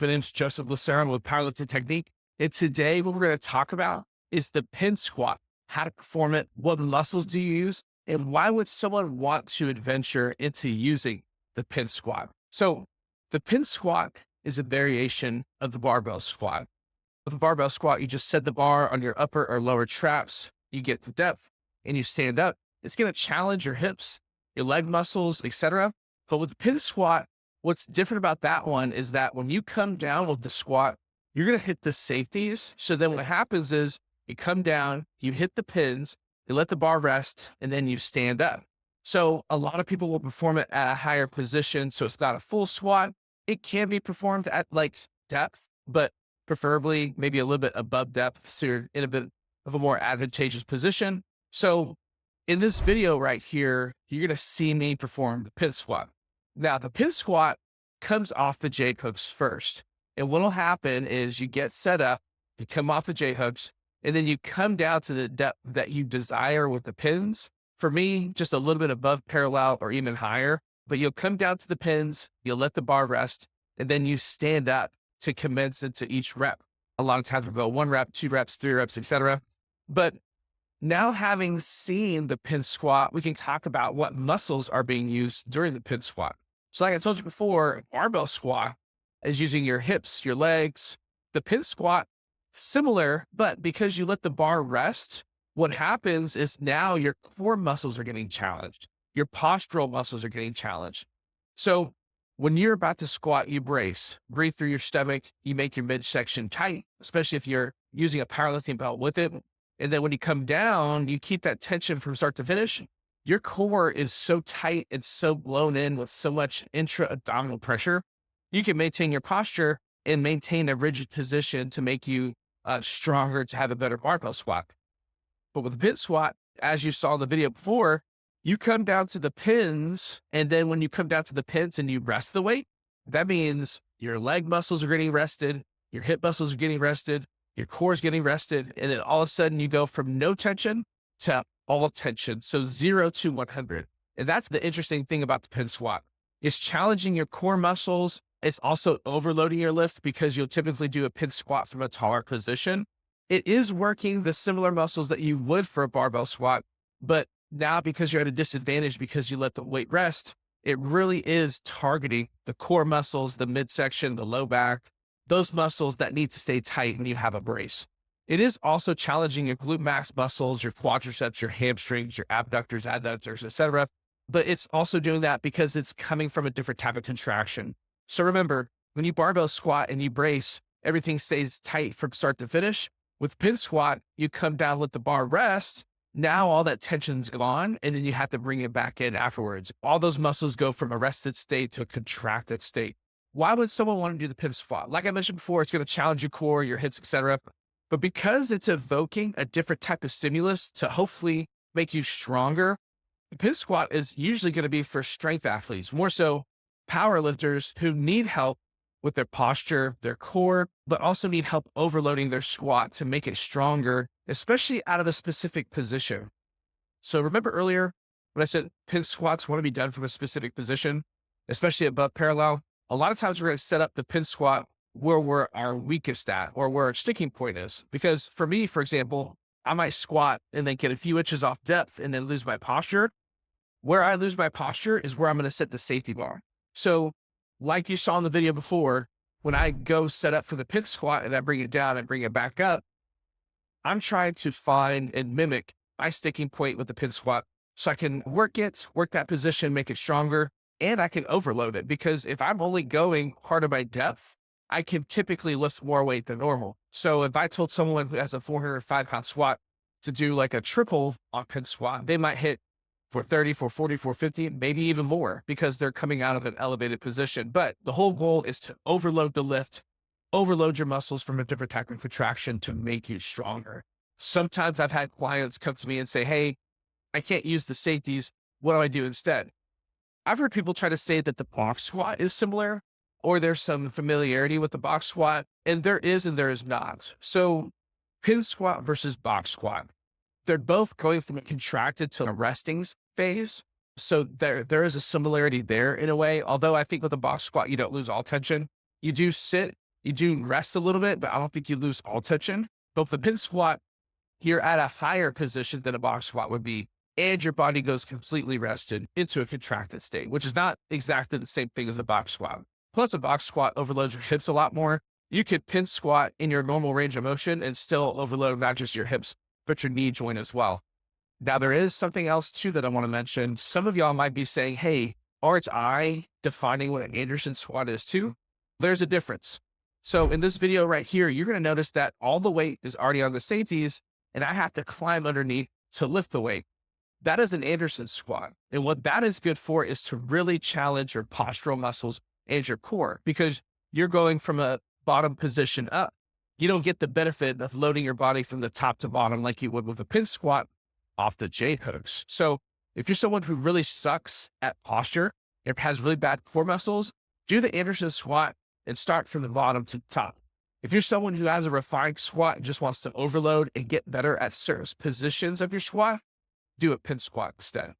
My name's Joseph Lucero with Powerlifting Technique. And today, what we're going to talk about is the pin squat, how to perform it, what muscles do you use, and why would someone want to adventure into using the pin squat? So, the pin squat is a variation of the barbell squat. With a barbell squat, you just set the bar on your upper or lower traps, you get the depth, and you stand up. It's going to challenge your hips, your leg muscles, etc. But with the pin squat, what's different about that one is that when you come down with the squat, you're going to hit the safeties. So then what happens is you come down, you hit the pins, you let the bar rest, and then you stand up. So a lot of people will perform it at a higher position. So it's not a full squat. It can be performed at like depth, but preferably maybe a little bit above depth. So you're in a bit of a more advantageous position. So in this video right here, you're going to see me perform the pin squat. Now, the pin squat comes off the J hooks first. And what will happen is you get set up, you come off the J hooks, and then you come down to the depth that you desire with the pins. For me, just a little bit above parallel or even higher, but you'll come down to the pins, you'll let the bar rest, and then you stand up to commence into each rep. A lot of times we'll go 1 rep, 2 reps, 3 reps, etc. But now having seen the pin squat, we can talk about what muscles are being used during the pin squat. So like I told you before, barbell squat is using your hips, your legs. The pin squat, similar, but because you let the bar rest, what happens is now your core muscles are getting challenged. Your postural muscles are getting challenged. So when you're about to squat, you brace, breathe through your stomach, you make your midsection tight, especially if you're using a powerlifting belt with it. And then when you come down, you keep that tension from start to finish. Your core is so tight and so blown in with so much intra-abdominal pressure, you can maintain your posture and maintain a rigid position to make you stronger to have a better barbell squat. But with the pin squat, as you saw in the video before, you come down to the pins, and then when you come down to the pins and you rest the weight, that means your leg muscles are getting rested, your hip muscles are getting rested, your core is getting rested, and then all of a sudden you go from no tension to all tension. So 0 to 100. And that's the interesting thing about the pin squat. It's challenging your core muscles. It's also overloading your lift because you'll typically do a pin squat from a taller position. It is working the similar muscles that you would for a barbell squat, but now because you're at a disadvantage because you let the weight rest, it really is targeting the core muscles, the midsection, the low back, those muscles that need to stay tight when you have a brace. It is also challenging your glute max muscles, your quadriceps, your hamstrings, your abductors, adductors, etc. But it's also doing that because it's coming from a different type of contraction. So remember, when you barbell squat and you brace, everything stays tight from start to finish. With pin squat, you come down, let the bar rest. Now all that tension's gone, and then you have to bring it back in afterwards. All those muscles go from a rested state to a contracted state. Why would someone want to do the pin squat? Like I mentioned before, it's going to challenge your core, your hips, etc. But because it's evoking a different type of stimulus to hopefully make you stronger, the pin squat is usually going to be for strength athletes, more so power lifters who need help with their posture, their core, but also need help overloading their squat to make it stronger, especially out of a specific position. So remember earlier when I said pin squats want to be done from a specific position, especially above parallel? A lot of times we're going to set up the pin squat where we're our weakest at or where our sticking point is. Because for me, for example, I might squat and then get a few inches off depth and then lose my posture. Where I lose my posture is where I'm going to set the safety bar. So like you saw in the video before, when I go set up for the pin squat and I bring it down and bring it back up, I'm trying to find and mimic my sticking point with the pin squat so I can work that position, make it stronger, and I can overload it. Because if I'm only going part of my depth, I can typically lift more weight than normal. So if I told someone who has a 405-pound squat to do like a triple on pin squat, they might hit 430, 440, 450, maybe even more because they're coming out of an elevated position. But the whole goal is to overload the lift, overload your muscles from a different type of contraction to make you stronger. Sometimes I've had clients come to me and say, hey, I can't use the safeties. What do I do instead? I've heard people try to say that the box squat is similar or there's some familiarity with the box squat, and there is and there is not. So pin squat versus box squat, they're both going from a contracted to a resting phase. So there is a similarity there in a way, although I think with a box squat, you don't lose all tension. You do sit You do rest a little bit, but I don't think you lose all tension. But with the pin squat, you're at a higher position than a box squat would be, and your body goes completely rested into a contracted state, which is not exactly the same thing as a box squat. Plus, a box squat overloads your hips a lot more. You could pin squat in your normal range of motion and still overload not just your hips, but your knee joint as well. Now, there is something else too that I want to mention. Some of y'all might be saying, hey, aren't I defining what an Anderson squat is too? There's a difference. So in this video right here, you're going to notice that all the weight is already on the safeties and I have to climb underneath to lift the weight. That is an Anderson squat. And what that is good for is to really challenge your postural muscles and your core, because you're going from a bottom position up. You don't get the benefit of loading your body from the top to bottom like you would with a pin squat off the J hooks. So if you're someone who really sucks at posture and has really bad core muscles, do the Anderson squat and start from the bottom to the top. If you're someone who has a refined squat and just wants to overload and get better at certain positions of your squat, do a pin squat instead.